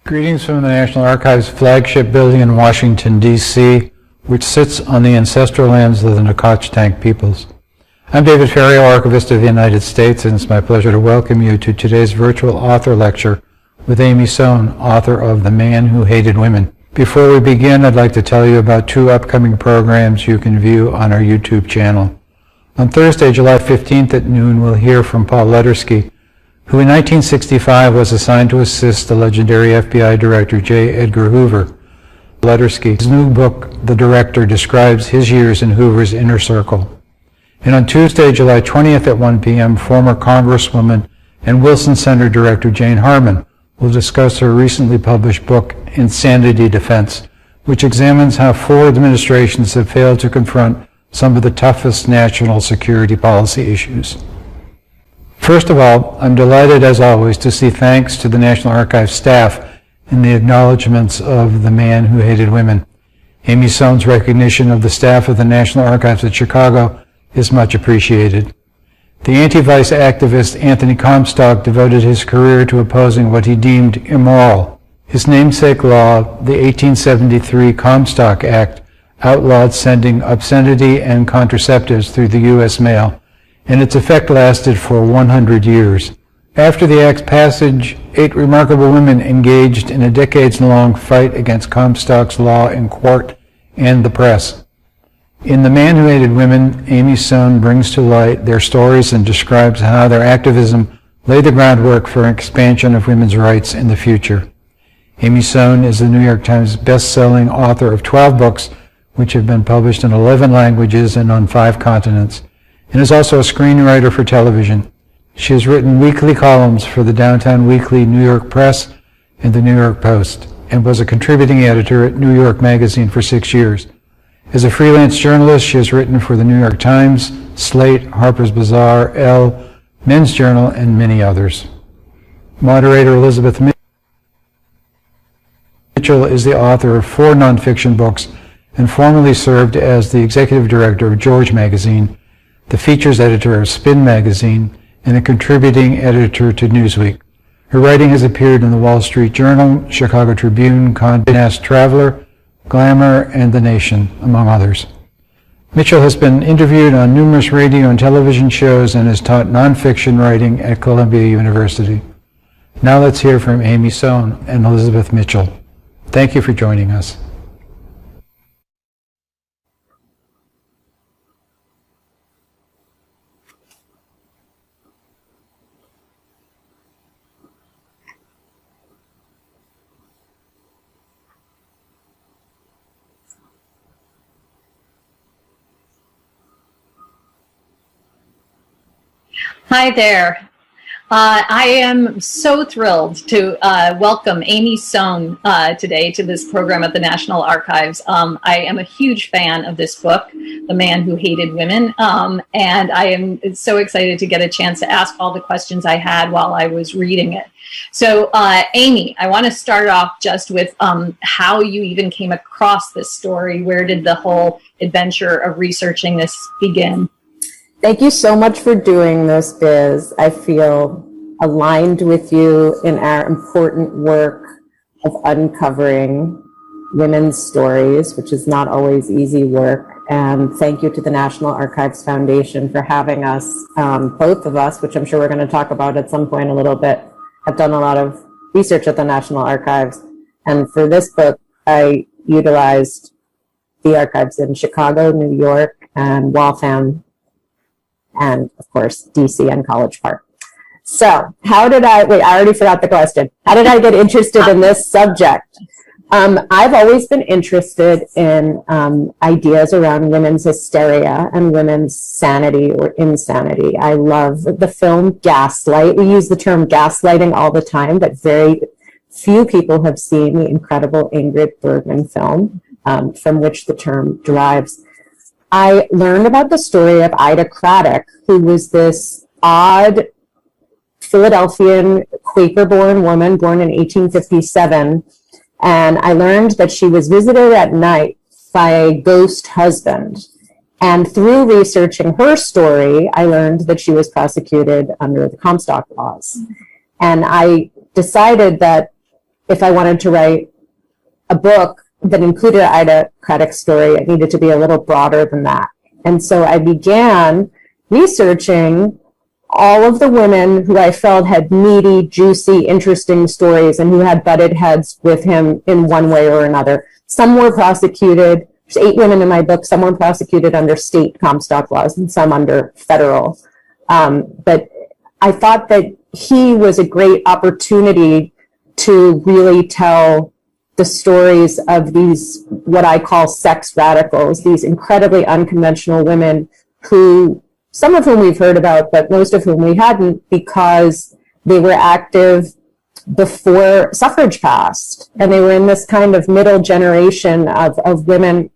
Greetings from the National Archives flagship building in Washington, D.C., which sits on the ancestral lands of the Nacotchtank peoples. I'm David Ferriero, Archivist of the United States, and it's my pleasure to welcome you to today's virtual author lecture with Amy Sohn, author of The Man Who Hated Women. Before we begin, I'd like to tell you about two upcoming programs you can view on our YouTube channel. On Thursday, July 15th at noon, we'll hear from Paul Ledersky, who in 1965 was assigned to assist the legendary FBI Director J. Edgar Hoover. Ledersky's new book, The Director, describes his years in Hoover's inner circle. And on Tuesday, July 20th at 1 p.m., former Congresswoman and Wilson Center Director Jane Harman will discuss her recently published book, Insanity Defense, which examines how four administrations have failed to confront some of the toughest national security policy issues. First of all, I'm delighted, as always, to see thanks to the National Archives staff in the acknowledgments of The Man Who Hated Women. Amy Sohn's recognition of the staff of the National Archives at Chicago is much appreciated. The anti-vice activist Anthony Comstock devoted his career to opposing what he deemed immoral. His namesake law, the 1873 Comstock Act, outlawed sending obscenity and contraceptives through the U.S. mail, and its effect lasted for 100 years. After the Act's passage, 8 remarkable women engaged in a decades-long fight against Comstock's law in court and the press. In The Man Who Hated Women, Amy Sohn brings to light their stories and describes how their activism laid the groundwork for an expansion of women's rights in the future. Amy Sohn is the New York Times best-selling author of 12 books, which have been published in 11 languages and on 5 continents, and is also a screenwriter for television. She has written weekly columns for the Downtown Weekly, New York Press, and the New York Post, and was a contributing editor at New York Magazine for 6 years. As a freelance journalist, she has written for the New York Times, Slate, Harper's Bazaar, Elle, Men's Journal, and many others. Moderator Elizabeth Mitchell is the author of 4 nonfiction books and formerly served as the executive director of George Magazine, the features editor of Spin Magazine, and a contributing editor to Newsweek. Her writing has appeared in the Wall Street Journal, Chicago Tribune, Condé Nast Traveler, Glamour, and The Nation, among others. Mitchell has been interviewed on numerous radio and television shows and has taught nonfiction writing at Columbia University. Now let's hear from Amy Sohn and Elizabeth Mitchell. Thank you for joining us. Hi there. I am so thrilled to welcome Amy Sohn today to this program at the National Archives. I am a huge fan of this book, The Man Who Hated Women, and I am so excited to get a chance to ask all the questions I had while I was reading it. So, Amy, I want to start off just with how you even came across this story. Where did the whole adventure of researching this begin? Thank you so much for doing this, Biz. I feel aligned with you in our important work of uncovering women's stories, which is not always easy work. And thank you to the National Archives Foundation for having us. Both of us, which I'm sure we're going to talk about at some point a little bit, have done a lot of research at the National Archives. And for this book, I utilized the archives in Chicago, New York, and Waltham, and of course, DC and College Park. So how did I already forgot the question. How did I get interested in this subject? I've always been interested in ideas around women's hysteria and women's sanity or insanity. I love the film Gaslight. We use the term gaslighting all the time, but very few people have seen the incredible Ingrid Bergman film, from which the term derives. I learned about the story of Ida Craddock, who was this odd Philadelphian Quaker-born woman born in 1857. And I learned that she was visited at night by a ghost husband. And through researching her story, I learned that she was prosecuted under the Comstock laws. And I decided that if I wanted to write a book that included an Ida Craddock story, it needed to be a little broader than that. And so I began researching all of the women who I felt had meaty, juicy, interesting stories and who had butted heads with him in one way or another. Some were prosecuted. There's 8 women in my book. Some were prosecuted under state Comstock laws and some under federal. But I thought that he was a great opportunity to really tell the stories of these, what I call sex radicals, these incredibly unconventional women who, some of whom we've heard about, but most of whom we hadn't, because they were active before suffrage passed. And they were in this kind of middle generation of women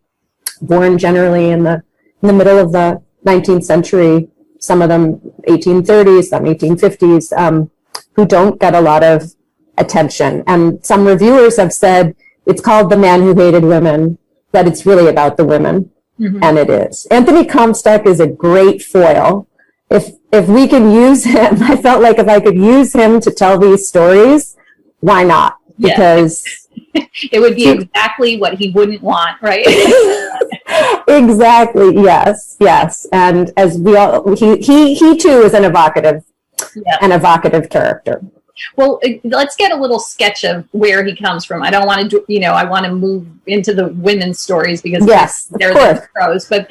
born generally in the middle of the 19th century, some of them 1830s, some 1850s, who don't get a lot of attention. And some reviewers have said it's called The Man Who Hated Women, but it's really about the women. Mm-hmm. And it is. Anthony Comstock is a great foil. If we can use him, I felt like if I could use him to tell these stories, why not? Because it would be exactly what he wouldn't want, right? Exactly. Yes. And as we all, he too is an evocative character. Well, let's get a little sketch of where he comes from. I don't want to, I want to move into the women's stories because they're the pros. But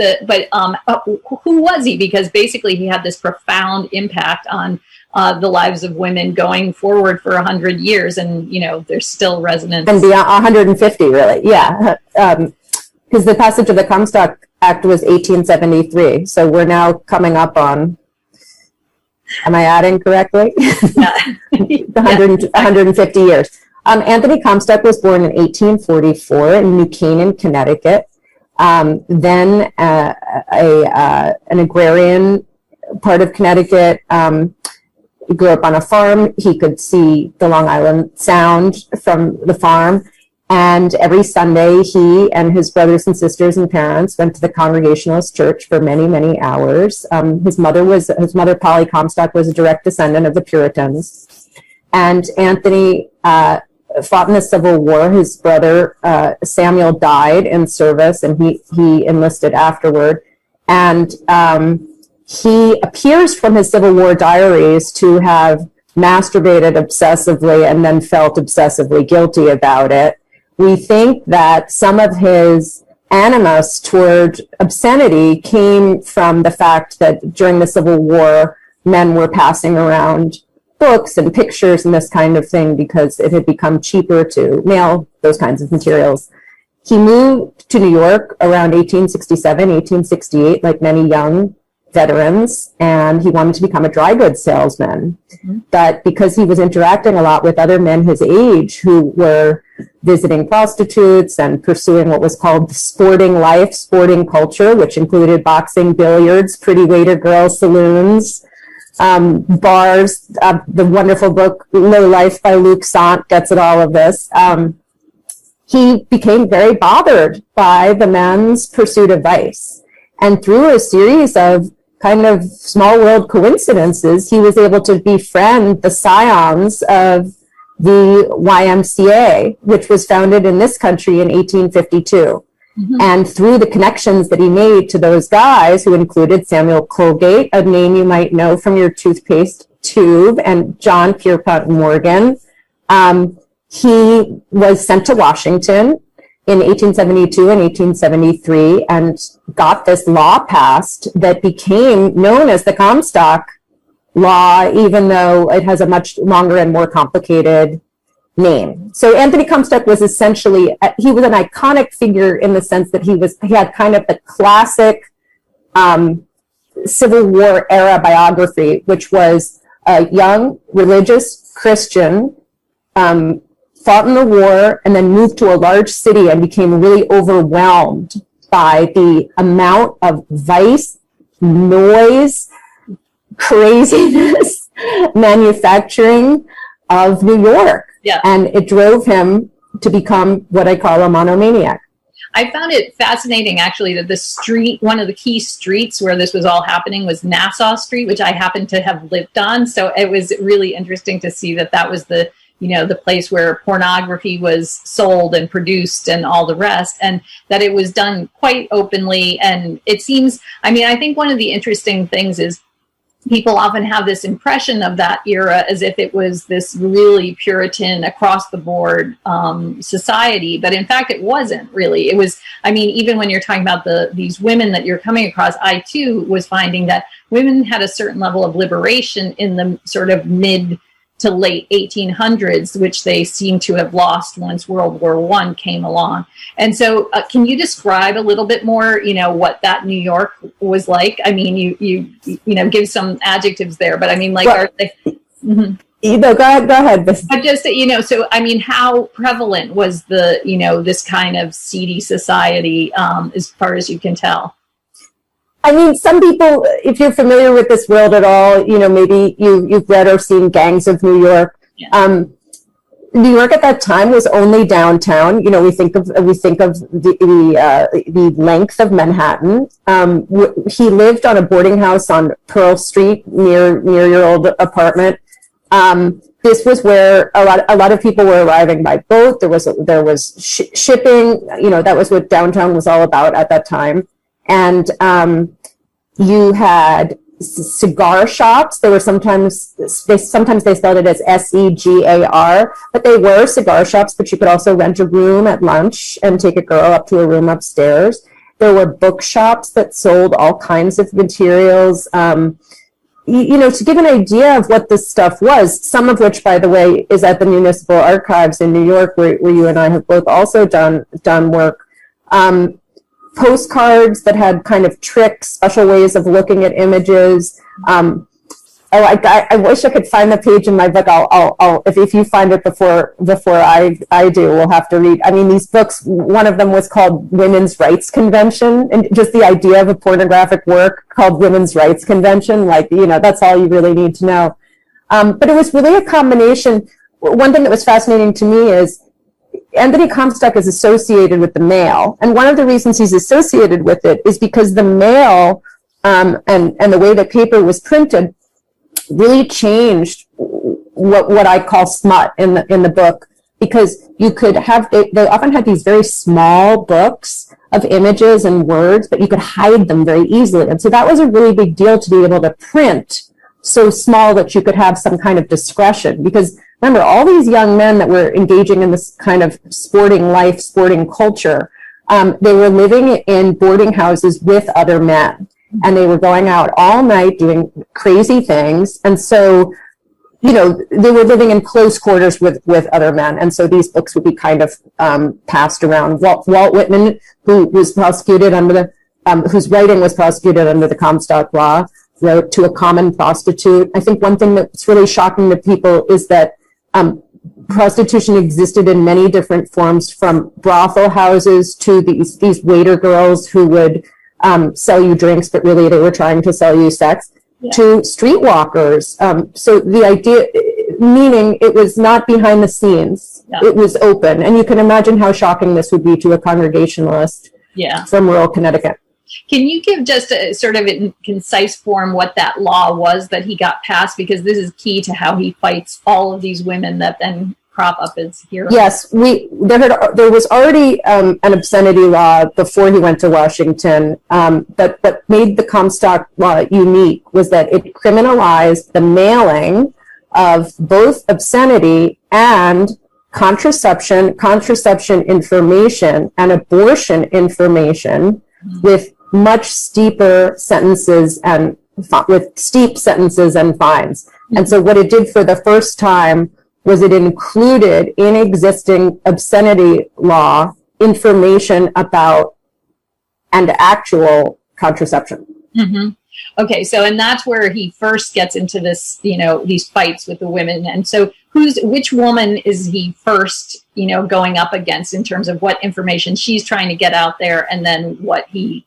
who was he? Because basically he had this profound impact on the lives of women going forward for 100 years, and there's still resonance. And beyond 150, really, yeah. Because the passage of the Comstock Act was 1873, so we're now coming up on. Am I adding correctly? Yeah. 150 years. Anthony Comstock was born in 1844 in New Canaan, Connecticut. Then an agrarian part of Connecticut. He grew up on a farm. He could see the Long Island Sound from the farm. And every Sunday, he and his brothers and sisters and parents went to the Congregationalist Church for many, many hours. His mother, Polly Comstock, was a direct descendant of the Puritans. And Anthony fought in the Civil War. His brother, Samuel, died in service, and he enlisted afterward. And he appears from his Civil War diaries to have masturbated obsessively and then felt obsessively guilty about it. We think that some of his animus toward obscenity came from the fact that during the Civil War, men were passing around books and pictures and this kind of thing because it had become cheaper to mail those kinds of materials. He moved to New York around 1867, 1868, like many young veterans, and he wanted to become a dry goods salesman. Mm-hmm. But because he was interacting a lot with other men his age who were visiting prostitutes and pursuing what was called the sporting life, sporting culture, which included boxing, billiards, pretty waiter girls, saloons, bars. The wonderful book Low Life by Luc Sant gets at all of this. He became very bothered by the men's pursuit of vice. And through a series of kind of small world coincidences, he was able to befriend the scions of the YMCA, which was founded in this country in 1852. Mm-hmm. And through the connections that he made to those guys, who included Samuel Colgate, a name you might know from your toothpaste tube, and John Pierpont Morgan, he was sent to Washington in 1872 and 1873 and got this law passed that became known as the Comstock Law, even though it has a much longer and more complicated name. So Anthony Comstock was essentially, he was an iconic figure in the sense that he had kind of the classic Civil War era biography, which was a young religious Christian, fought in the war, and then moved to a large city and became really overwhelmed by the amount of vice, noise, craziness, manufacturing of New York. Yeah. And it drove him to become what I call a monomaniac. I found it fascinating, actually, that the street, one of the key streets where this was all happening was Nassau Street, which I happened to have lived on. So it was really interesting to see that that was the the place where pornography was sold and produced and all the rest, and that it was done quite openly. And it seems, I think one of the interesting things is people often have this impression of that era as if it was this really Puritan across the board society, but in fact it wasn't really. It was, even when you're talking about these women that you're coming across, I too was finding that women had a certain level of liberation in the sort of mid to late 1800s, which they seem to have lost once World War I came along. And so can you describe a little bit more, what that New York was like? You give some adjectives there, but are they... Mm-hmm. Go ahead. But just, how prevalent was this kind of seedy society as far as you can tell? Some people, if you're familiar with this world at all, maybe you've read or seen Gangs of New York. Yeah. New York at that time was only downtown. We think of the length of Manhattan. He lived on a boarding house on Pearl Street near your old apartment. This was where a lot of people were arriving by boat. There was shipping. That was what downtown was all about at that time. And you had cigar shops. There were sometimes they spelled it as SEGAR, but they were cigar shops. But you could also rent a room at lunch and take a girl up to a room upstairs. There were bookshops that sold all kinds of materials. To give an idea of what this stuff was, some of which, by the way, is at the Municipal Archives in New York, where you and I have both also done work. Postcards that had kind of tricks, special ways of looking at images. I wish I could find the page in my book. I'll if you find it before I do, we'll have to read. These books, one of them was called Women's Rights Convention, and just the idea of a pornographic work called Women's Rights Convention, that's all you really need to know. But it was really a combination. One thing that was fascinating to me is Anthony Comstock is associated with the Mail, and one of the reasons he's associated with it is because the Mail and the way that paper was printed really changed what I call smut in the book, because you could have they often had these very small books of images and words, but you could hide them very easily, and so that was a really big deal to be able to print so small that you could have some kind of discretion. Because remember, all these young men that were engaging in this kind of sporting life, sporting culture, they were living in boarding houses with other men, and they were going out all night doing crazy things. And so, they were living in close quarters with other men. And so these books would be kind of passed around. Walt Whitman, who was prosecuted whose writing was prosecuted under the Comstock law, wrote To a Common Prostitute. I think one thing that's really shocking to people is that prostitution existed in many different forms, from brothel houses to these waiter girls who would sell you drinks, but really they were trying to sell you sex, to streetwalkers. So the idea, meaning it was not behind the scenes, it was open. And you can imagine how shocking this would be to a Congregationalist from rural Connecticut. Can you give just a sort of in concise form what that law was that he got passed? Because this is key to how he fights all of these women that then crop up as heroes. Yes, there was already an obscenity law before he went to Washington, but what made the Comstock law unique was that it criminalized the mailing of both obscenity and contraception information, and abortion information with much steeper sentences and with steep sentences and fines. And so what it did for the first time was it included in existing obscenity law information about and actual contraception. Mm-hmm. Okay, so and that's where he first gets into this, these fights with the women. And so which woman is he first, going up against in terms of what information she's trying to get out there, and then what he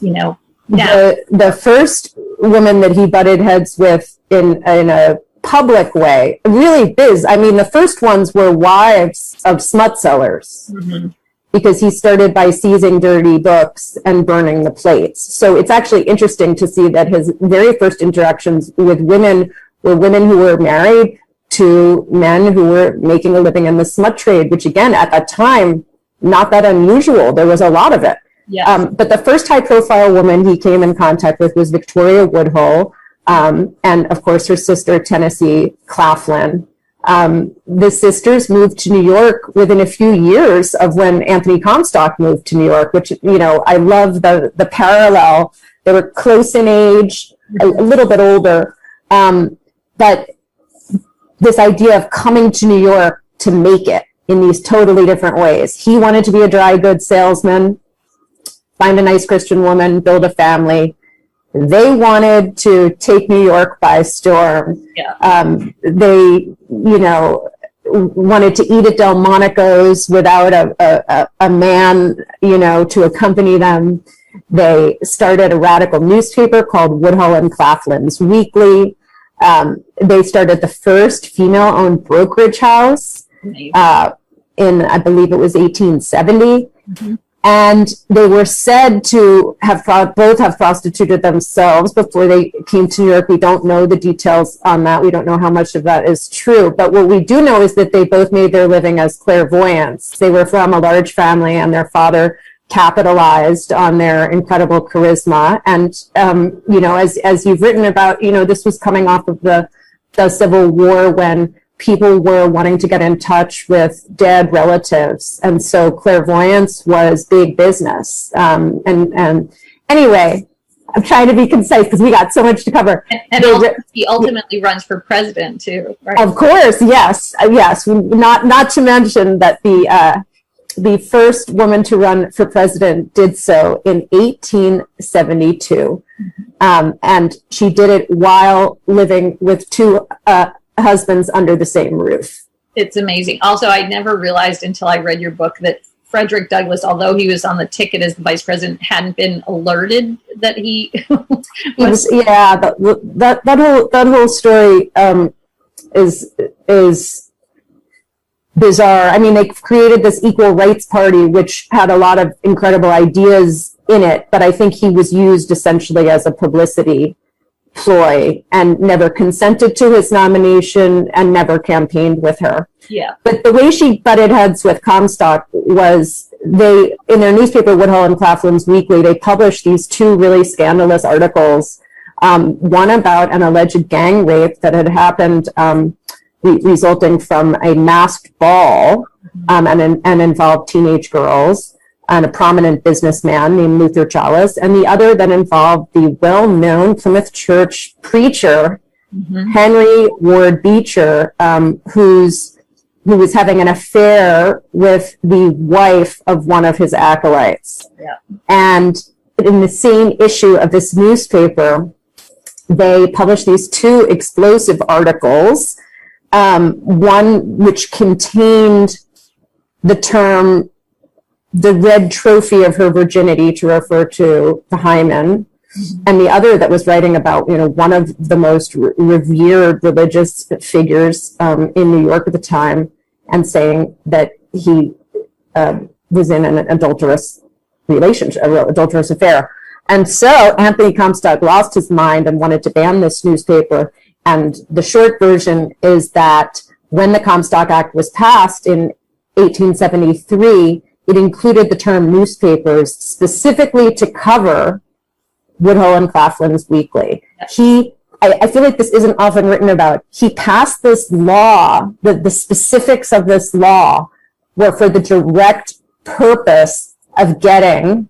now. The first woman that he butted heads with in a public way, really biz. The first ones were wives of smut sellers. Mm-hmm. Because he started by seizing dirty books and burning the plates. So it's actually interesting to see that his very first interactions with women were women who were married to men who were making a living in the smut trade, which again, at that time, not that unusual. There was a lot of it. Yes. But the first high-profile woman he came in contact with was Victoria Woodhull, and of course her sister, Tennessee Claflin. The sisters moved to New York within a few years of when Anthony Comstock moved to New York, which, you know, I love the parallel. They were close in age, a little bit older, but this idea of coming to New York to make it in these totally different ways. He wanted to be a dry goods salesman, find a nice Christian woman, build a family. They wanted to take New York by storm. Yeah. They, you know, wanted to eat at Delmonico's without a man, you know, to accompany them. They started a radical newspaper called Woodhull and Claflin's Weekly. They started the first female-owned brokerage house in, I believe it was 1870. Mm-hmm. And they were said to have both have prostituted themselves before they came to New York. We don't know the details on that. We don't know how much of that is true. But what we do know is that they both made their living as clairvoyants. They were from a large family, and their father capitalized on their incredible charisma. And, you know, as you've written about, you know, this was coming off of the Civil War when people were wanting to get in touch with dead relatives. And so clairvoyance was big business. And anyway, I'm trying to be concise because we got so much to cover. And he ultimately runs for president too, right? Of course, yes. Yes. Not to mention that the first woman to run for president did so in 1872. And she did it while living with two husbands under the same roof. It's amazing. Also, I never realized until I read your book that Frederick Douglass, although he was on the ticket as the vice president, hadn't been alerted that he was. Yeah, that whole story is bizarre. I mean, they created this equal rights party, which had a lot of incredible ideas in it, but I think he was used essentially as a publicity ploy and never consented to his nomination and never campaigned with her. Yeah. But the way she butted heads with Comstock was in their newspaper, Woodhull and Claflin's Weekly, they published these two really scandalous articles, one about an alleged gang rape that had happened resulting from a masked ball and involved teenage girls, and a prominent businessman named Luther Challis, and the other that involved the well-known Plymouth Church preacher, Henry Ward Beecher, who was having an affair with the wife of one of his acolytes. Yeah. And in the same issue of this newspaper, they published these two explosive articles, one which contained the term the red trophy of her virginity to refer to the hymen, and the other that was writing about, you know, one of the most revered religious figures in New York at the time, and saying that he was in an adulterous relationship, an adulterous affair. And so Anthony Comstock lost his mind and wanted to ban this newspaper. And the short version is that when the Comstock Act was passed in 1873, it included the term newspapers specifically to cover Woodhull and Claflin's Weekly. I feel like this isn't often written about. He passed this law, the specifics of this law were for the direct purpose of getting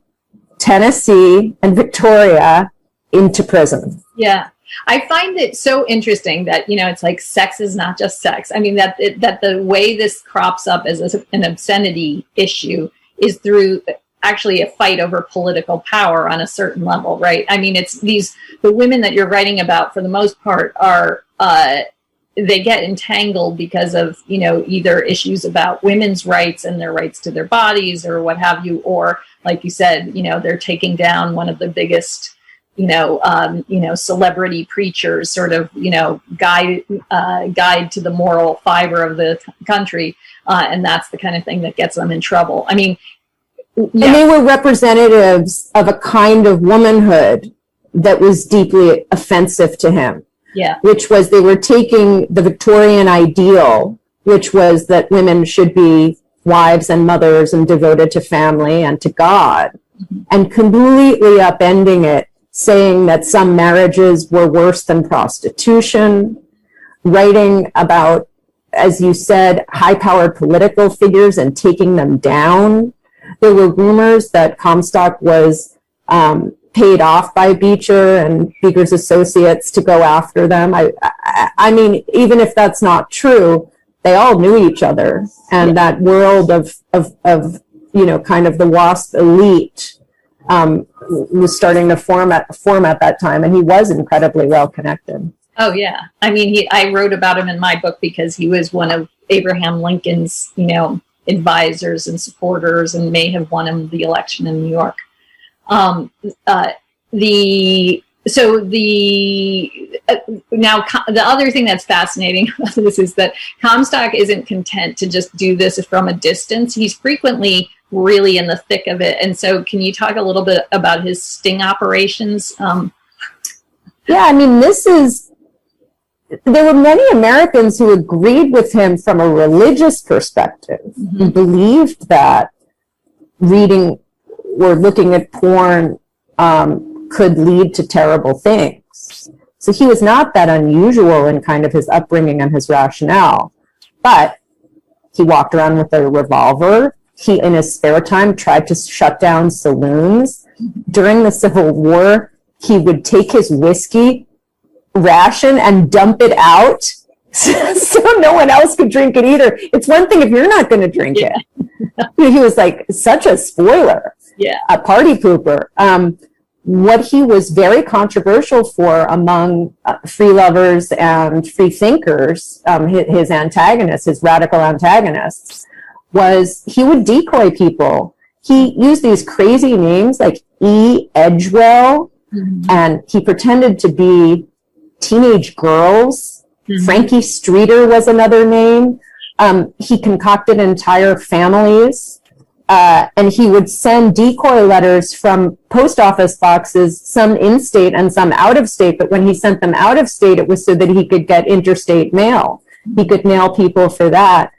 Tennessee and Victoria into prison. Yeah. I find it so interesting that, you know, it's like sex is not just sex. I mean, that the way this crops up as an obscenity issue is through actually a fight over political power on a certain level, right? I mean, it's the women that you're writing about for the most part are, they get entangled because of, you know, either issues about women's rights and their rights to their bodies or what have you, or like you said, you know, they're taking down one of the biggest, celebrity preachers, sort of, you know, guide to the moral fiber of the country. And that's the kind of thing that gets them in trouble. I mean, yeah. And they were representatives of a kind of womanhood that was deeply offensive to him. Yeah. which was they were taking the Victorian ideal, which was that women should be wives and mothers and devoted to family and to God, and completely upending it, saying that some marriages were worse than prostitution, writing about, as you said, high-powered political figures and taking them down. There were rumors that Comstock was paid off by Beecher and Beecher's associates to go after them. I mean, even if that's not true, they all knew each other, and that world of you know, kind of the WASP elite was starting to form at that time, and he was incredibly well connected. Oh yeah, I mean, I wrote about him in my book because he was one of Abraham Lincoln's, you know, advisors and supporters, and may have won him the election in New York. Now the other thing that's fascinating about this is that Comstock isn't content to just do this from a distance. He's frequently really in the thick of it. And so can you talk a little bit about his sting operations? Yeah, I mean, there were many Americans who agreed with him from a religious perspective, who believed that reading or looking at porn could lead to terrible things. So he was not that unusual in kind of his upbringing and his rationale, but he walked around with a revolver. He, in his spare time, tried to shut down saloons. During the Civil War, he would take his whiskey ration and dump it out so no one else could drink it either. It's one thing if you're not going to drink it. He was like such a spoiler, a party pooper. What he was very controversial for among free lovers and free thinkers, his antagonists, his radical antagonists, was he would decoy people. He used these crazy names like E. Edgewell, and he pretended to be teenage girls. Frankie Streeter was another name. He concocted entire families. And he would send decoy letters from post office boxes, some in-state and some out-of-state. But when he sent them out of state, it was so that he could get interstate mail. He could mail people for that.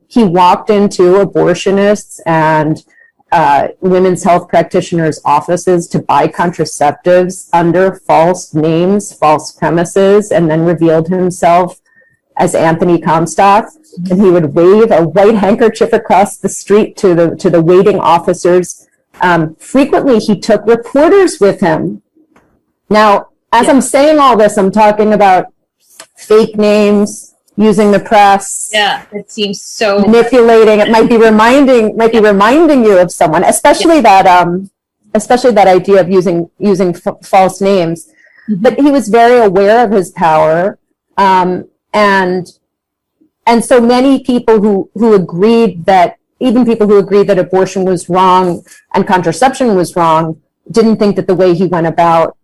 He walked into abortionists and women's health practitioners' offices to buy contraceptives under false names, false premises, and then revealed himself as Anthony Comstock. And he would wave a white handkerchief across the street to the waiting officers. Frequently, he took reporters with him. Now, as I'm saying all this, I'm talking about fake names, using the press. Yeah, it seems so manipulating. It might be reminding you of someone, especially that idea of using false names. But he was very aware of his power, and so many people who agreed that, even people who agreed that abortion was wrong and contraception was wrong, didn't think that the way he went about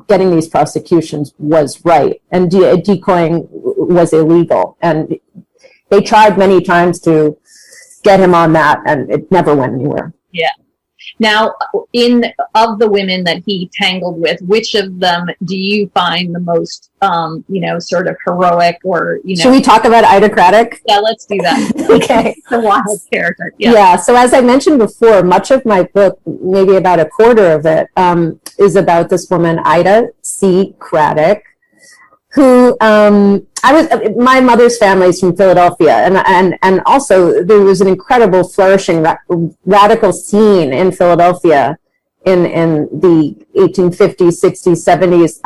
getting these prosecutions was right, and decoying was illegal. And they tried many times to get him on that, and it never went anywhere. Yeah. Now, of the women that he tangled with, which of them do you find the most, sort of heroic, or, Should we talk about Ida Craddock? Yeah, let's do that. Okay. The wild character. Yeah. So as I mentioned before, much of my book, maybe about a quarter of it, is about this woman, Ida C. Craddock, who, my mother's family is from Philadelphia, and also there was an incredible flourishing radical scene in Philadelphia in the 1850s, 60s, 70s.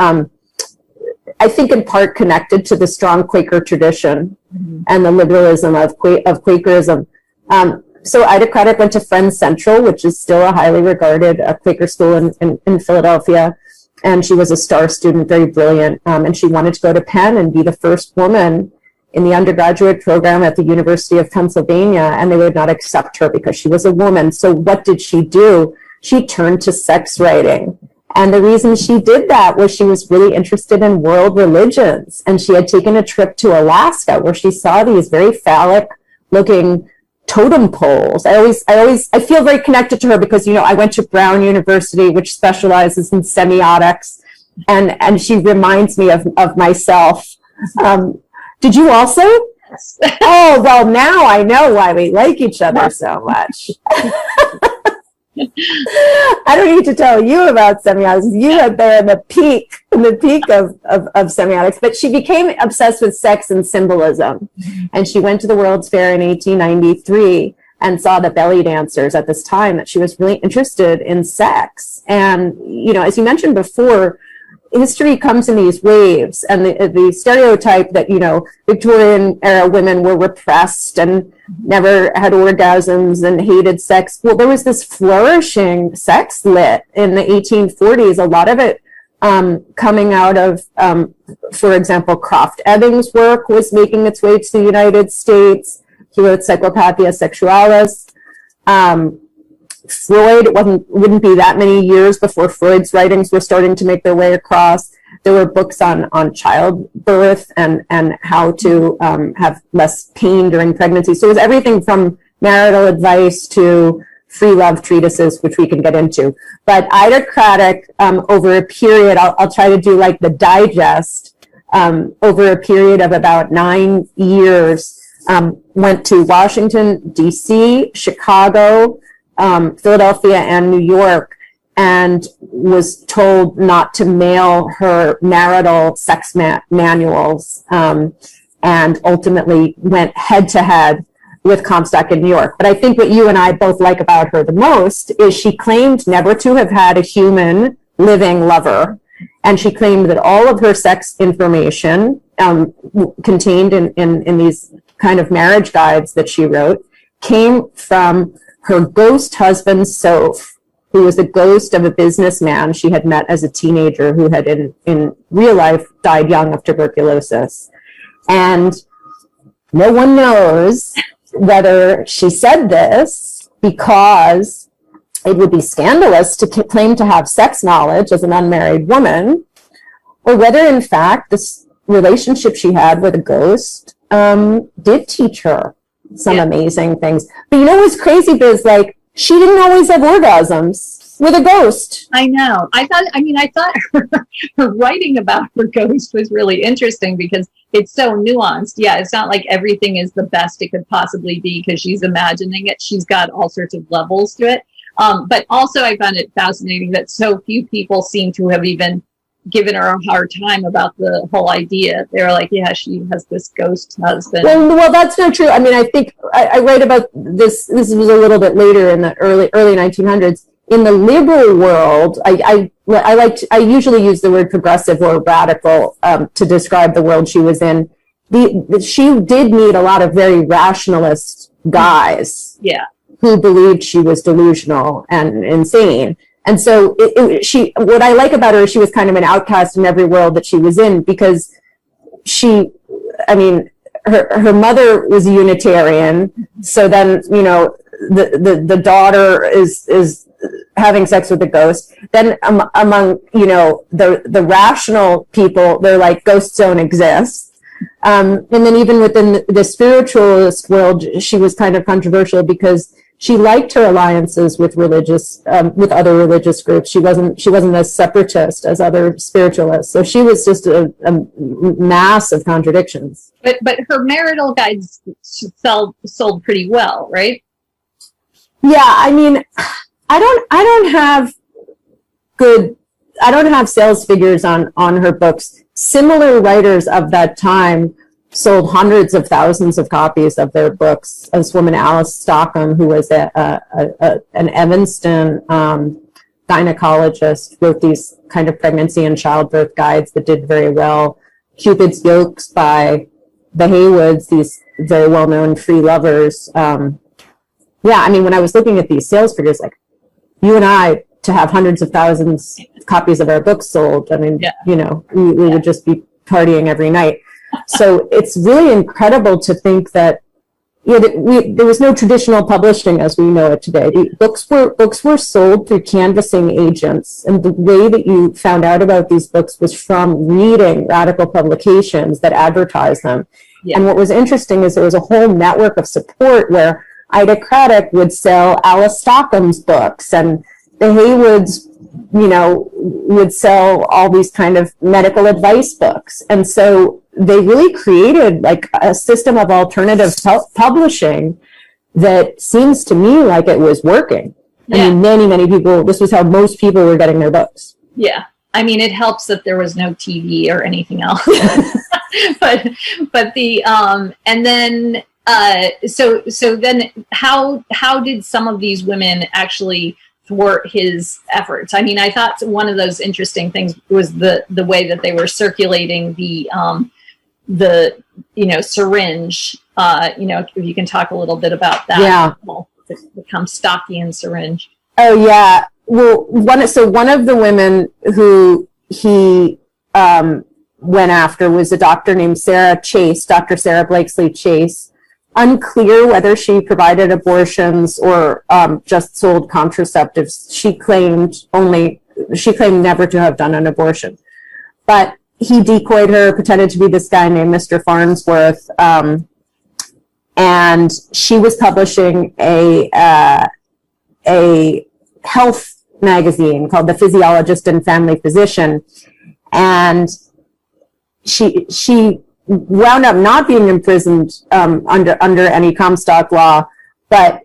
I think in part connected to the strong Quaker tradition and the liberalism of Quakerism. So Ida Craddock went to Friends Central, which is still a highly regarded Quaker school in Philadelphia. And she was a star student, very brilliant. And she wanted to go to Penn and be the first woman in the undergraduate program at the University of Pennsylvania. And they would not accept her because she was a woman. So what did she do? She turned to sex writing. And the reason she did that was she was really interested in world religions. And she had taken a trip to Alaska where she saw these very phallic looking totem poles. I feel very connected to her because, I went to Brown University, which specializes in semiotics. And she reminds me of myself. Did you also? Yes. Oh, well, now I know why we like each other so much. I don't need to tell you about semiotics. You were there in the peak of semiotics. But she became obsessed with sex and symbolism. And she went to the World's Fair in 1893 and saw the belly dancers at this time, that she was really interested in sex. And, you know, as you mentioned before, history comes in these waves, and the stereotype that, you know, Victorian era women were repressed and never had orgasms and hated sex. Well, there was this flourishing sex lit in the 1840s, a lot of it coming out of, for example, Croft Ebbing's work was making its way to the United States. He wrote Psychopathia Sexualis. Freud, it wouldn't be that many years before Freud's writings were starting to make their way across. There were books on childbirth and how to have less pain during pregnancy. So it was everything from marital advice to free love treatises, which we can get into. But Ida Craddock, over a period, I'll try to do like the digest, over a period of about 9 years, went to Washington, D.C., Chicago, Philadelphia, and New York, and was told not to mail her marital sex manuals, and ultimately went head to head with Comstock in New York. But I think what you and I both like about her the most is she claimed never to have had a human living lover. And she claimed that all of her sex information contained in these kind of marriage guides that she wrote came from her ghost husband, Soph, who was the ghost of a businessman she had met as a teenager who had in real life died young of tuberculosis. And no one knows whether she said this because it would be scandalous to claim to have sex knowledge as an unmarried woman, or whether in fact this relationship she had with a ghost did teach her some amazing things. But you know what's crazy, Biz? Like, she didn't always have orgasms with a ghost. I know. I thought her writing about her ghost was really interesting because it's so nuanced. Yeah, it's not like everything is the best it could possibly be because she's imagining it. She's got all sorts of levels to it. But also I found it fascinating that so few people seem to have even given her a hard time about the whole idea. They were like, yeah, she has this ghost husband. Well, that's not true. I mean, I think I write about this. This was a little bit later in the early 1900s. In the liberal world, I usually use the word progressive or radical to describe the world she was in. She did meet a lot of very rationalist guys. Yeah. Who believed she was delusional and insane. And so what I like about her is she was kind of an outcast in every world that she was in, because her mother was a Unitarian. So then, you know, the daughter is having sex with a ghost. Then among, you know, the rational people, they're like, ghosts don't exist. And then even within the spiritualist world, she was kind of controversial because she liked her alliances with with other religious groups. She wasn't as separatist as other spiritualists. So she was just a mass of contradictions. But her marital guides sold pretty well, right? Yeah, I mean, I don't have sales figures on her books. Similar writers of that time sold hundreds of thousands of copies of their books. This woman, Alice Stockham, who was an Evanston gynecologist, wrote these kind of pregnancy and childbirth guides that did very well. Cupid's Yokes by the Haywoods, these very well-known free lovers. Yeah, I mean, when I was looking at these sales figures, like you and I, to have hundreds of thousands of copies of our books sold, I mean, you know, we would just be partying every night. So it's really incredible to think that there was no traditional publishing as we know it today. Books were sold through canvassing agents, and the way that you found out about these books was from reading radical publications that advertised them. Yeah. And what was interesting is there was a whole network of support where Ida Craddock would sell Alice Stockham's books, and the Haywoods would sell all these kind of medical advice books. And so they really created like a system of alternative publishing that seems to me like it was working. Yeah. I mean, many people, this was how most people were getting their books. Yeah. I mean, it helps that there was no TV or anything else. but the, and then, so then how did some of these women actually thwart his efforts? I mean, I thought one of those interesting things was the way that they were circulating the syringe. If you can talk a little bit about that. Yeah. Well, the Comstockian syringe. Oh yeah. Well, one of the women who he went after was a doctor named Dr. Sarah Blakesley Chase. Unclear whether she provided abortions or just sold contraceptives. She claimed never to have done an abortion, but he decoyed her, pretended to be this guy named Mr. Farnsworth, and she was publishing a health magazine called The Physiologist and Family Physician, and she wound up not being imprisoned under any Comstock law, but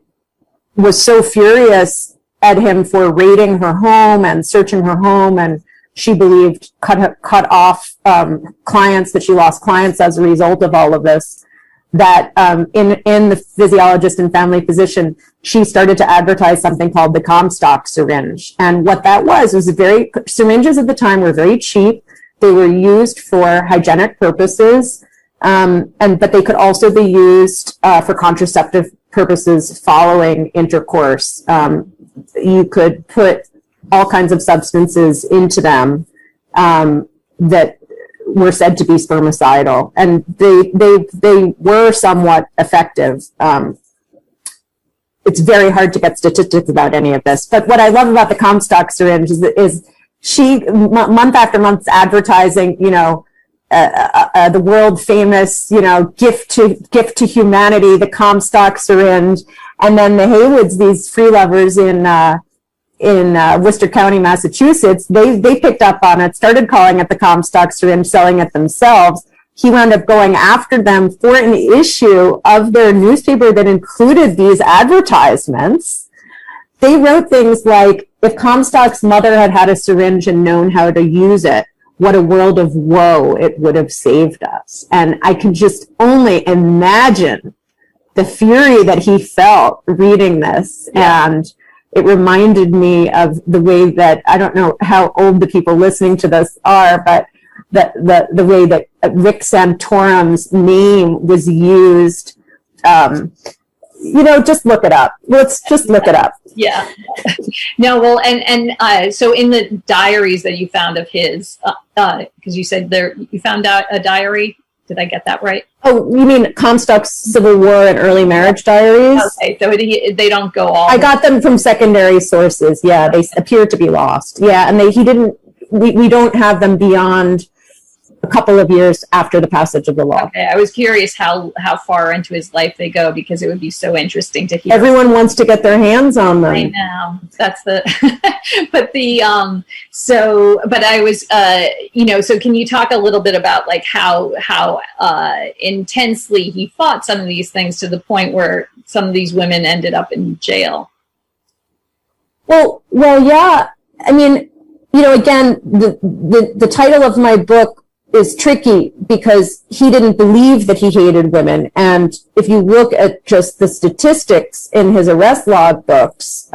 was so furious at him for raiding her home and searching her home, and she believed cut off clients, that she lost clients as a result of all of this, that in The Physiologist and Family Physician, she started to advertise something called the Comstock syringe. And what that was syringes at the time were very cheap. They were used for hygienic purposes, but they could also be used for contraceptive purposes following intercourse. You could put all kinds of substances into them that were said to be spermicidal, and they were somewhat effective. It's very hard to get statistics about any of this, but what I love about the Comstock syringe is she month after month advertising, the world famous, gift to humanity, the Comstock syringe, and then the Haywoods, these free lovers in Worcester County, Massachusetts, they picked up on it, started calling it the Comstock syringe, selling it themselves. He wound up going after them for an issue of their newspaper that included these advertisements. They wrote things like, if Comstock's mother had had a syringe and known how to use it, what a world of woe it would have saved us. And I can just only imagine the fury that he felt reading this. Yeah. And it reminded me of the way that, I don't know how old the people listening to this are, but the way that Rick Santorum's name was used. Just look it up. Let's just look it up. Yeah. No, well, and so in the diaries that you found of his, because you said you found out a diary. Did I get that right? Oh, you mean Comstock's Civil War and Early Marriage Diaries? Okay, so they don't go all. I got them from secondary sources. Yeah, they appear to be lost. Yeah, and we don't have them beyond a couple of years after the passage of the law. Okay, I was curious how far into his life they go, because it would be so interesting to hear. Everyone wants to get their hands on them. I know, that's the, but I was, so can you talk a little bit about like how intensely he fought some of these things to the point where some of these women ended up in jail? Well, yeah. I mean, again, the title of my book is tricky because he didn't believe that he hated women. And if you look at just the statistics in his arrest log books,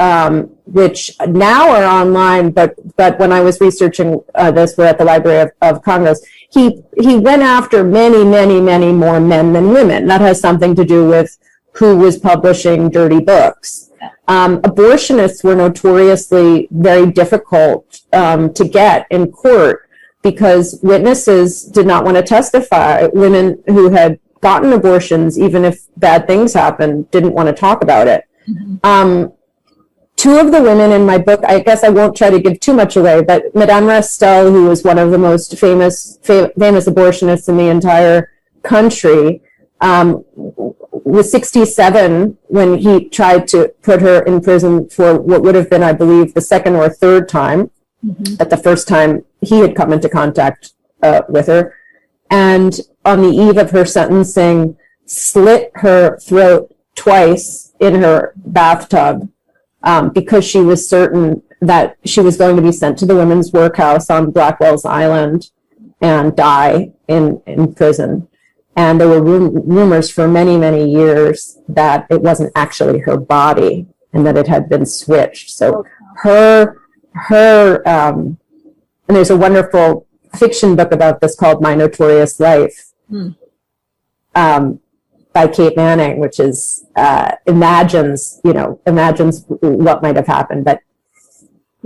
which now are online, but when I was researching this, we're at the Library of Congress, he went after many, many, many more men than women. That has something to do with who was publishing dirty books. Abortionists were notoriously very difficult to get in court, because witnesses did not want to testify. Women who had gotten abortions, even if bad things happened, didn't want to talk about it. Mm-hmm. Two of the women in my book, I guess I won't try to give too much away, but Madame Rastel, who was one of the most famous abortionists in the entire country, was 67 when he tried to put her in prison for what would have been, I believe, the second or third time. at the first time he had come into contact with her. And on the eve of her sentencing, slit her throat twice in her bathtub because she was certain that she was going to be sent to the women's workhouse on Blackwell's Island and die in prison. And there were rumors for many, many years that it wasn't actually her body and that it had been switched. So and there's a wonderful fiction book about this called My Notorious Life by Kate Manning, which is imagines what might have happened.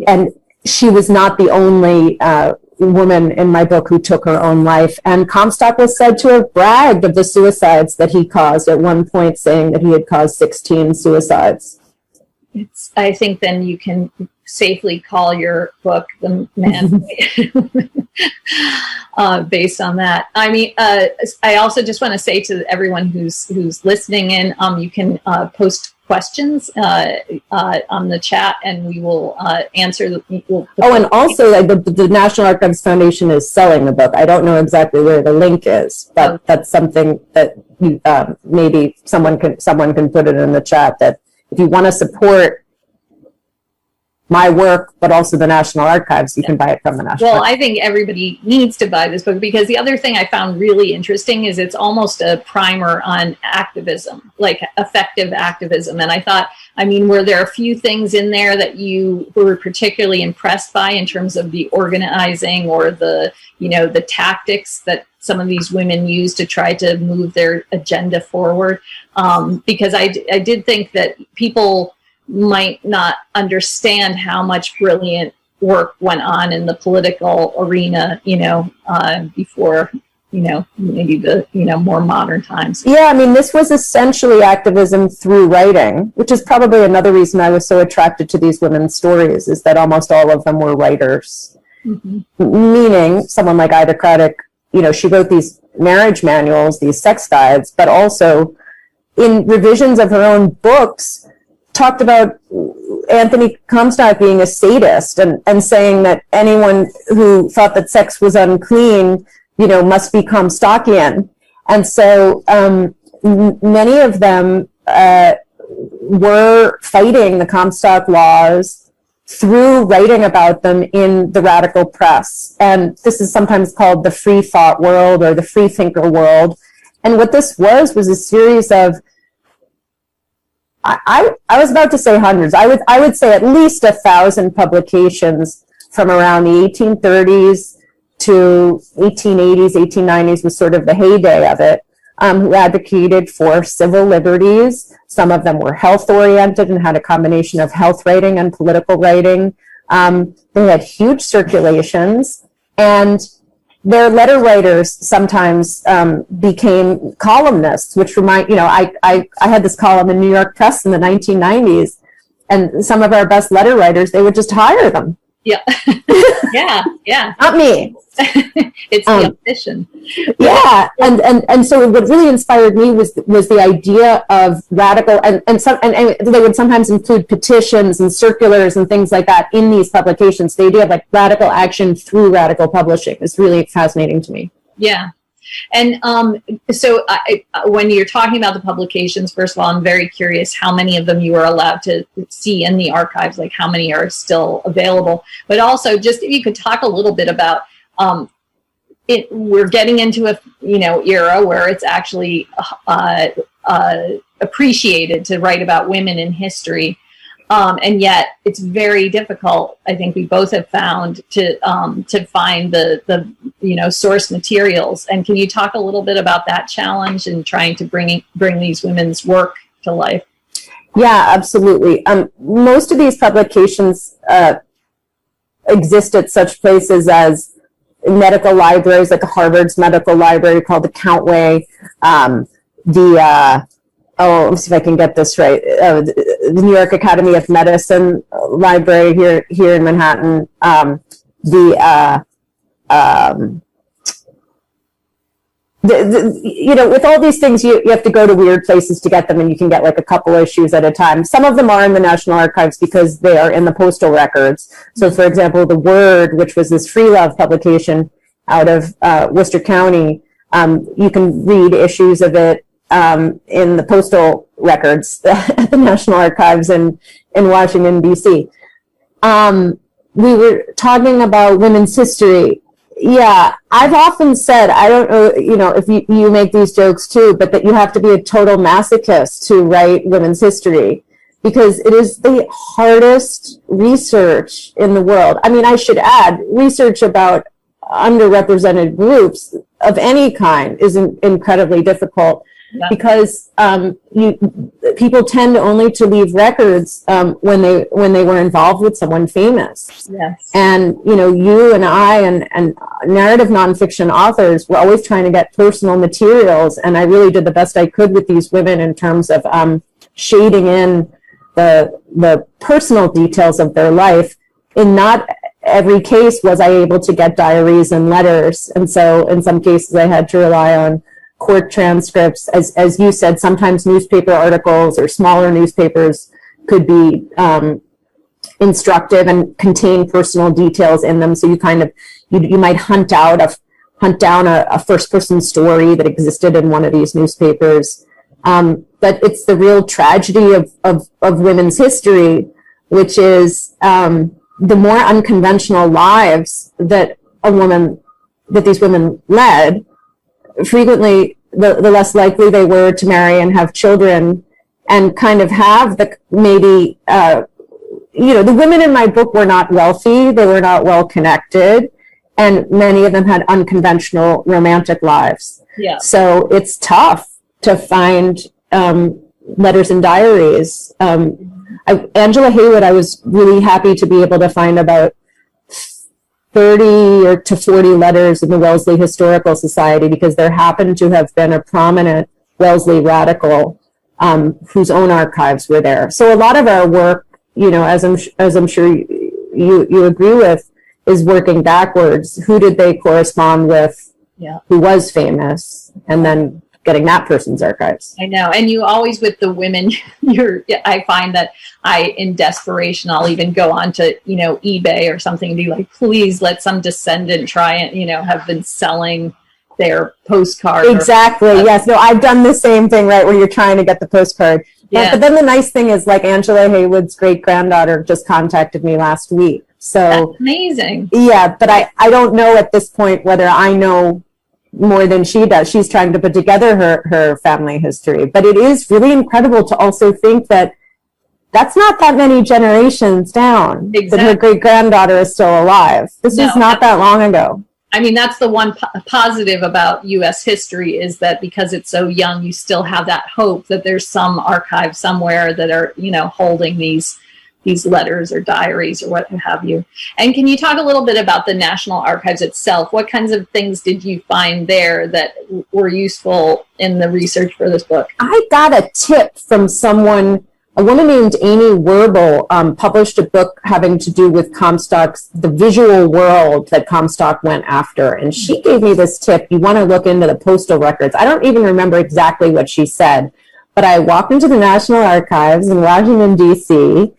And she was not the only woman in my book who took her own life. And Comstock was said to have bragged of the suicides that he caused at one point, saying that he had caused 16 suicides. I think then you can safely call your book The Man based on that. I mean, I also just want to say to everyone who's listening in, you can post questions on the chat, and we will answer. And also the National Archives Foundation is selling the book. I don't know exactly where the link is, but that's something that maybe someone can put it in the chat, that if you want to support my work, but also the National Archives, you can buy it from the National Archives. I think everybody needs to buy this book, because the other thing I found really interesting is it's almost a primer on activism, like effective activism. And I thought, I mean, were there a few things in there that you were particularly impressed by in terms of the organizing or the tactics that some of these women use to try to move their agenda forward? Because I did think that people might not understand how much brilliant work went on in the political arena, before, maybe the, more modern times. Yeah, I mean, this was essentially activism through writing, which is probably another reason I was so attracted to these women's stories, is that almost all of them were writers. Mm-hmm. Meaning someone like Ida Craddock, she wrote these marriage manuals, these sex guides, but also in revisions of her own books, talked about Anthony Comstock being a sadist and saying that anyone who thought that sex was unclean, must be Comstockian. And so many of them were fighting the Comstock laws through writing about them in the radical press. And this is sometimes called the free thought world or the free thinker world. And what this was a series of, I was about to say hundreds. I would say at least 1,000 publications from around the 1830s to 1880s, 1890s was sort of the heyday of it, who advocated for civil liberties. Some of them were health-oriented and had a combination of health writing and political writing. They had huge circulations, and their letter writers sometimes became columnists, which I had this column in New York Press in the 1990s, and some of our best letter writers, they would just hire them. Yeah. yeah. Not me. It's the audition. Yeah. And so what really inspired me was the idea of radical, and they would sometimes include petitions and circulars and things like that in these publications. The idea of like radical action through radical publishing is really fascinating to me. Yeah. And so when you're talking about the publications, first of all, I'm very curious how many of them you are allowed to see in the archives, like how many are still available. But also, just if you could talk a little bit about, we're getting into a era where it's actually appreciated to write about women in history. And yet it's very difficult, I think we both have found, to find the source materials. And can you talk a little bit about that challenge and trying to bring these women's work to life? Yeah, absolutely. Most of these publications exist at such places as medical libraries, like Harvard's medical library called the Countway, let me see if I can get this right. The New York Academy of Medicine library here in Manhattan. The with all these things, you have to go to weird places to get them, and you can get like a couple issues at a time. Some of them are in the National Archives because they are in the postal records. So, for example, The Word, which was this free love publication out of Worcester County, you can read issues of it in the postal records at the National Archives in Washington, D.C. We were talking about women's history. Yeah, I've often said, I don't know, if you make these jokes too, but that you have to be a total masochist to write women's history, because it is the hardest research in the world. I mean, I should add, research about underrepresented groups of any kind is incredibly difficult. Yeah. Because people tend only to leave records when they were involved with someone famous. Yes. And you and I and narrative nonfiction authors were always trying to get personal materials, and I really did the best I could with these women in terms of shading in the personal details of their life. In not every case was I able to get diaries and letters, and so in some cases I had to rely on court transcripts. As you said, sometimes newspaper articles or smaller newspapers could be instructive and contain personal details in them. So you might hunt down a first person story that existed in one of these newspapers. But it's the real tragedy of women's history, which is the more unconventional lives that these women led, frequently the less likely they were to marry and have children, and kind of have the women in my book were not wealthy, they were not well connected, and many of them had unconventional romantic lives. Yeah. So it's tough to find letters and diaries. Angela Haywood, I was really happy to be able to find about 30 to 40 letters in the Wellesley Historical Society, because there happened to have been a prominent Wellesley radical whose own archives were there. So a lot of our work, as I'm sure you agree with, is working backwards. Who did they correspond with? Yeah. Who was famous, and then getting that person's archives. I know. And you always, with the women, I find that in desperation, I'll even go on to, eBay or something and be like, please let some descendant try and, have been selling their postcard. Exactly. Yes. No, I've done the same thing, right, where you're trying to get the postcard. Yeah. But then the nice thing is, like, Angela Haywood's great-granddaughter just contacted me last week. So that's amazing. Yeah. But I don't know at this point whether I know more than she does. She's trying to put together her family history. But it is really incredible to also think that that's not that many generations down, exactly, that her great-granddaughter is still alive. This is not that long ago. I mean, that's the one positive about U.S. history, is that because it's so young, you still have that hope that there's some archive somewhere that are, holding these letters or diaries or what have you. And can you talk a little bit about the National Archives itself? What kinds of things did you find there that were useful in the research for this book? I got a tip from a woman named Amy Werble published a book having to do with Comstock's, the visual world that Comstock went after. And she gave me this tip: you want to look into the postal records. I don't even remember exactly what she said, but I walked into the National Archives in Washington, D.C.,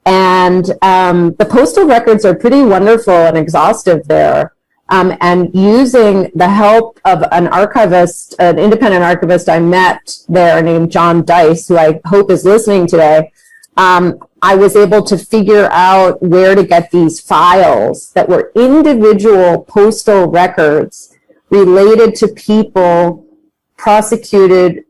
and the postal records are pretty wonderful and exhaustive there. And using the help of an archivist, an independent archivist I met there named John Dice, who I hope is listening today, I was able to figure out where to get these files that were individual postal records related to people prosecuted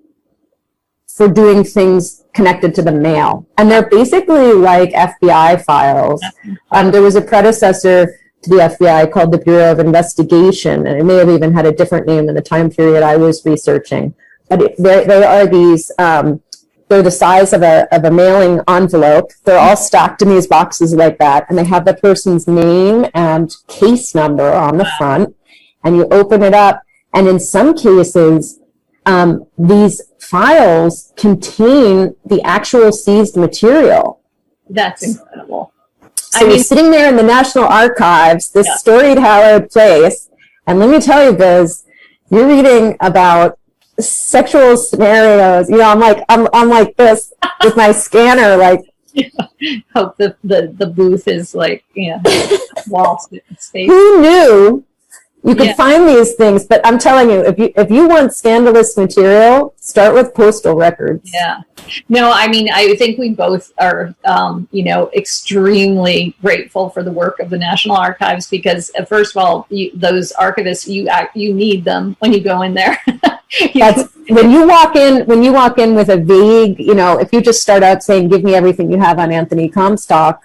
for doing things connected to the mail. And they're basically like FBI files. There was a predecessor to the FBI called the Bureau of Investigation, and it may have even had a different name in the time period I was researching. But they are these, they're the size of a mailing envelope. They're all stacked in these boxes like that, and they have the person's name and case number on the front, and you open it up, and in some cases, these files contain the actual seized material. That's incredible. So you're sitting there in the National Archives, this storied, hallowed place, and let me tell you, Biz, you're reading about sexual scenarios. You know, I'm like this with my scanner, like, Hope the booth is like, wall space. who knew you could find these things? But I'm telling you, if you want scandalous material, start with postal records. Yeah. No, I mean, I think we both are, extremely grateful for the work of the National Archives because, first of all, those archivists, you need them when you go in there. That's when you walk in with a vague, if you just start out saying, "Give me everything you have on Anthony Comstock,"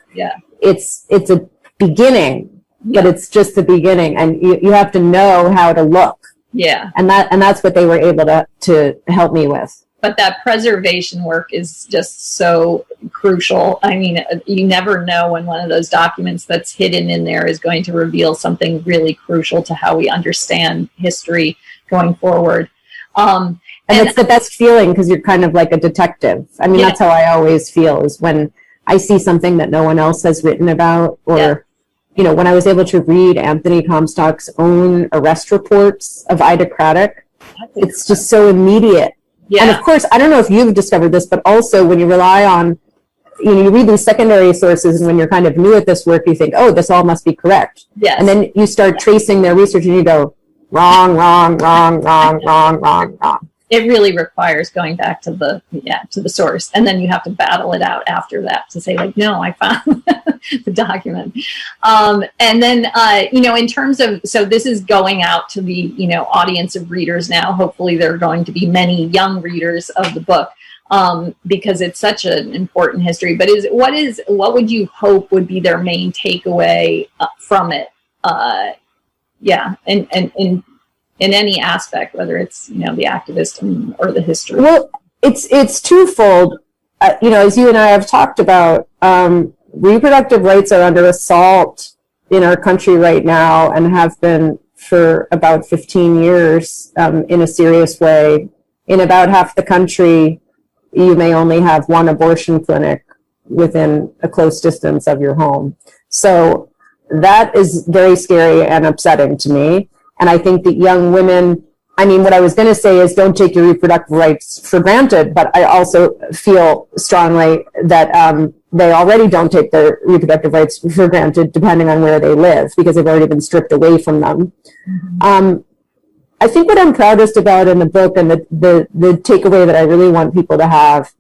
it's a beginning, but it's just the beginning, and you have to know how to look. Yeah, and that's what they were able to help me with. But that preservation work is just so crucial. I mean, you never know when one of those documents that's hidden in there is going to reveal something really crucial to how we understand history going forward. And it's the best feeling because you're kind of like a detective. I mean, that's how I always feel, is when I see something that no one else has written about, or, when I was able to read Anthony Comstock's own arrest reports of Ida Craddock, it's just so immediate. Yeah. And of course, I don't know if you've discovered this, but also when you rely on, you read these secondary sources, and when you're kind of new at this work, you think, oh, this all must be correct. Yes. And then you start tracing their research and you go, wrong, wrong, wrong, wrong, wrong, wrong, wrong. It really requires going back to the source, and then you have to battle it out after that to say, like, no, I found the document. And then in terms of, so this is going out to the audience of readers now. Hopefully, there are going to be many young readers of the book because it's such an important history. But what would you hope would be their main takeaway from it? And in any aspect, whether it's, the activist or the history? Well, it's twofold. As you and I have talked about, reproductive rights are under assault in our country right now and have been for about 15 years in a serious way. In about half the country, you may only have one abortion clinic within a close distance of your home. So that is very scary and upsetting to me. And I think that young women, what I was going to say is don't take your reproductive rights for granted, but I also feel strongly that they already don't take their reproductive rights for granted depending on where they live, because they've already been stripped away from them. Mm-hmm. I think what I'm proudest about in the book, and the takeaway that I really want people to have,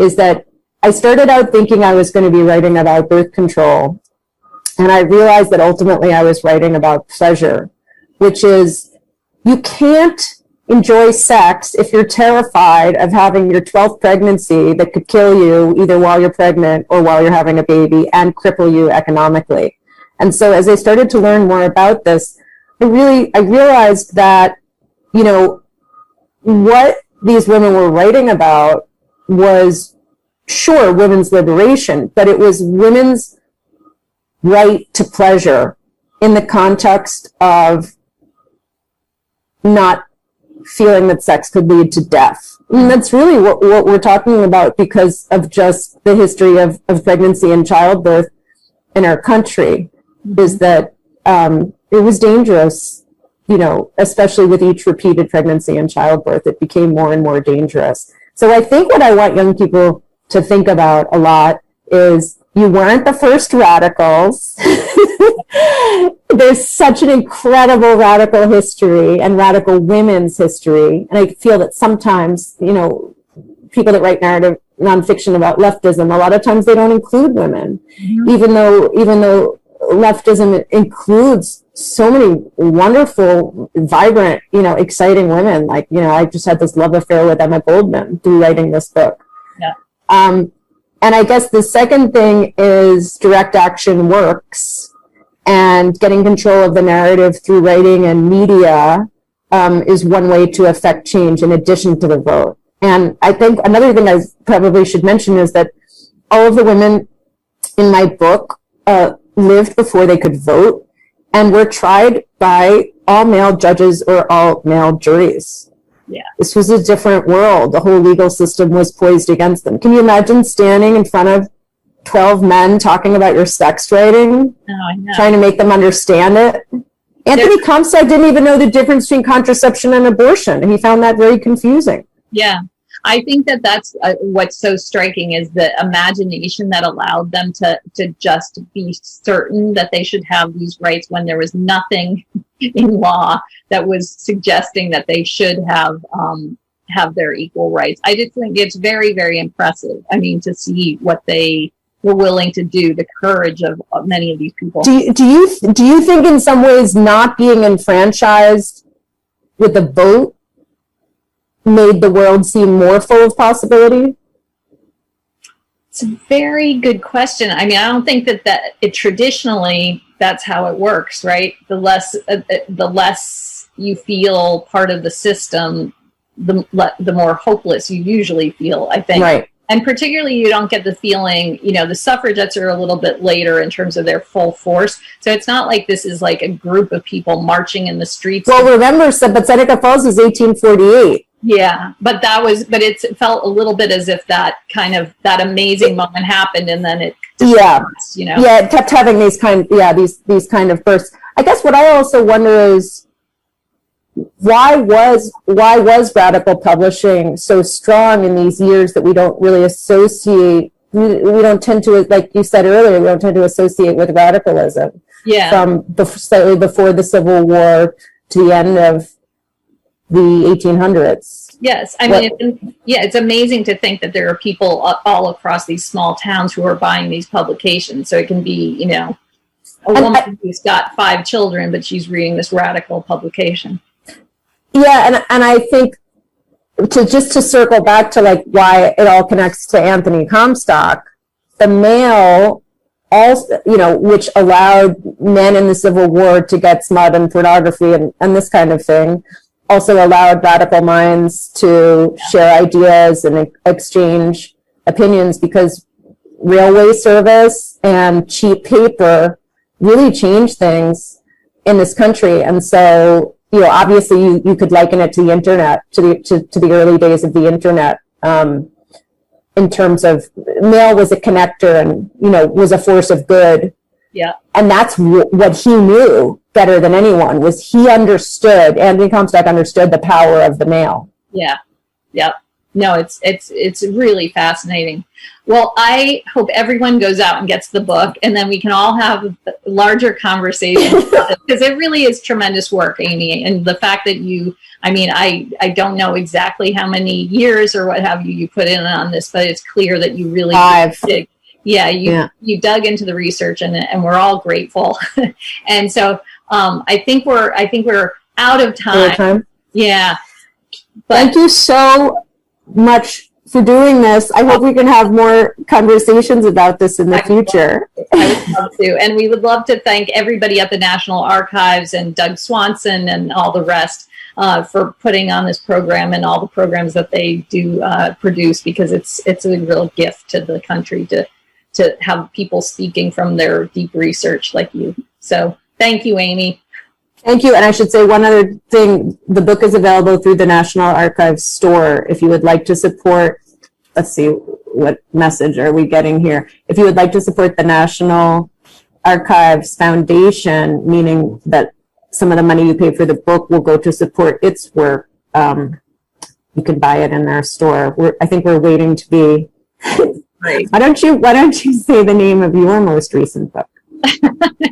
is that I started out thinking I was going to be writing about birth control, and I realized that ultimately I was writing about pleasure, which is, you can't enjoy sex if you're terrified of having your 12th pregnancy that could kill you either while you're pregnant or while you're having a baby and cripple you economically. And so as I started to learn more about this, I realized that, what these women were writing about was, sure, women's liberation, but it was women's right to pleasure in the context of not feeling that sex could lead to death. And that's really what we're talking about, because of just the history of pregnancy and childbirth in our country, is that it was dangerous, especially with each repeated pregnancy and childbirth, it became more and more dangerous. So I think what I want young people to think about a lot is, you weren't the first radicals. There's such an incredible radical history and radical women's history. And I feel that sometimes, people that write narrative nonfiction about leftism, a lot of times they don't include women, mm-hmm. even though leftism includes so many wonderful, vibrant, exciting women. Like, I just had this love affair with Emma Goldman through writing this book. Yeah. And I guess the second thing is direct action works, and getting control of the narrative through writing and media is one way to affect change in addition to the vote. And I think another thing I probably should mention is that all of the women in my book lived before they could vote and were tried by all male judges or all male juries. Yeah. This was a different world. The whole legal system was poised against them. Can you imagine standing in front of 12 men talking about your sex writing, trying to make them understand it? Anthony Comstock didn't even know the difference between contraception and abortion, and he found that very confusing. Yeah. I think that that's what's so striking is the imagination that allowed them to just be certain that they should have these rights when there was nothing in law that was suggesting that they should have their equal rights. I just think it's very, very impressive. I mean, to see what they were willing to do, the courage of many of these people. Do you think in some ways not being enfranchised with the vote made the world seem more full of possibility? It's a very good question. I mean, I don't think that it traditionally that's how it works, right? The less you feel part of the system, the more hopeless you usually feel, I think. Right. And particularly, you don't get the feeling, the suffragettes are a little bit later in terms of their full force. So it's not like this is like a group of people marching in the streets. Well, remember, but Seneca Falls was 1848. Yeah, but it felt a little bit as if that amazing moment happened, and then it just Yeah, it kept having these kind of bursts. I guess what I also wonder is why was radical publishing so strong in these years that we don't really associate? We don't tend to, like you said earlier, we don't tend to associate with radicalism. Yeah. From slightly before the Civil War to the end of the 1800s. Yes, I mean, it's amazing to think that there are people all across these small towns who are buying these publications. So it can be, a woman who's got 5 children, but she's reading this radical publication. Yeah, and I think to circle back to like why it all connects to Anthony Comstock, the Mail also, which allowed men in the Civil War to get smut and pornography and this kind of thing, also allowed radical minds to share ideas and exchange opinions, because railway service and cheap paper really changed things in this country. And so, obviously you could liken it to the internet, to the early days of the internet, in terms of mail was a connector and, was a force of good. Yeah. And that's what he knew better than anyone, was Anthony Comstock understood the power of the mail. Yeah. Yep. No, it's really fascinating. Well, I hope everyone goes out and gets the book, and then we can all have larger conversations because it really is tremendous work, Amy. And the fact that I don't know exactly how many years or what have you put in on this, but it's clear that you really 5. You dug into the research, and we're all grateful. And so I think we're out of time. Yeah. But thank you so much for doing this. I hope we can have more conversations about this in the future. I would love to. And we would love to thank everybody at the National Archives and Doug Swanson and all the rest for putting on this program and all the programs that they do produce, because it's a real gift to the country to have people speaking from their deep research like you. So thank you, Amy. Thank you. And I should say one other thing. The book is available through the National Archives store. If you would like to support, let's see, what message are we getting here? If you would like to support the National Archives Foundation, meaning that some of the money you pay for the book will go to support its work, you can buy it in their store. I think we're waiting to be... Great. Why don't you say the name of your most recent book?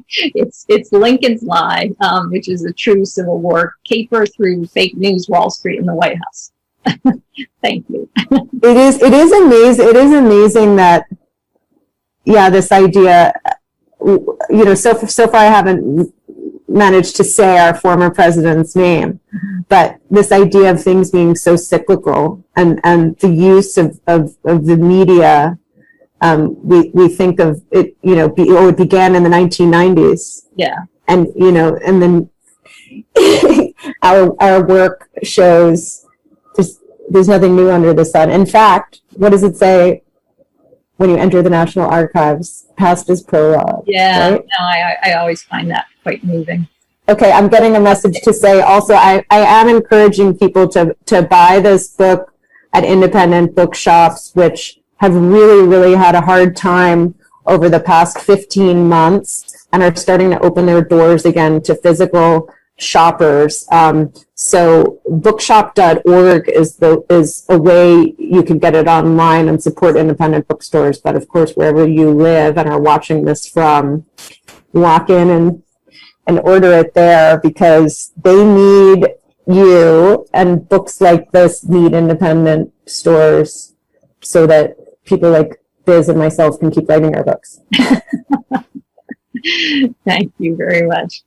It's Lincoln's Lie, which is a true Civil War caper through fake news, Wall Street, and the White House. Thank you. It is amazing. It is amazing that, this idea, so far I haven't managed to say our former president's name, but this idea of things being so cyclical and the use of the media, we think of it, it began in the 1990s. Yeah. And, and then our work shows there's nothing new under the sun. In fact, what does it say when you enter the National Archives? Past is prologue. Yeah, right? No, I always find that quite moving. Okay, I'm getting a message to say also, I am encouraging people to buy this book at independent bookshops, which have really, really had a hard time over the past 15 months. and are starting to open their doors again to physical shoppers. So bookshop.org is a way you can get it online and support independent bookstores. But of course, wherever you live and are watching this from, walk in and order it there, because they need you, and books like this need independent stores so that people like Biz and myself can keep writing our books. Thank you very much.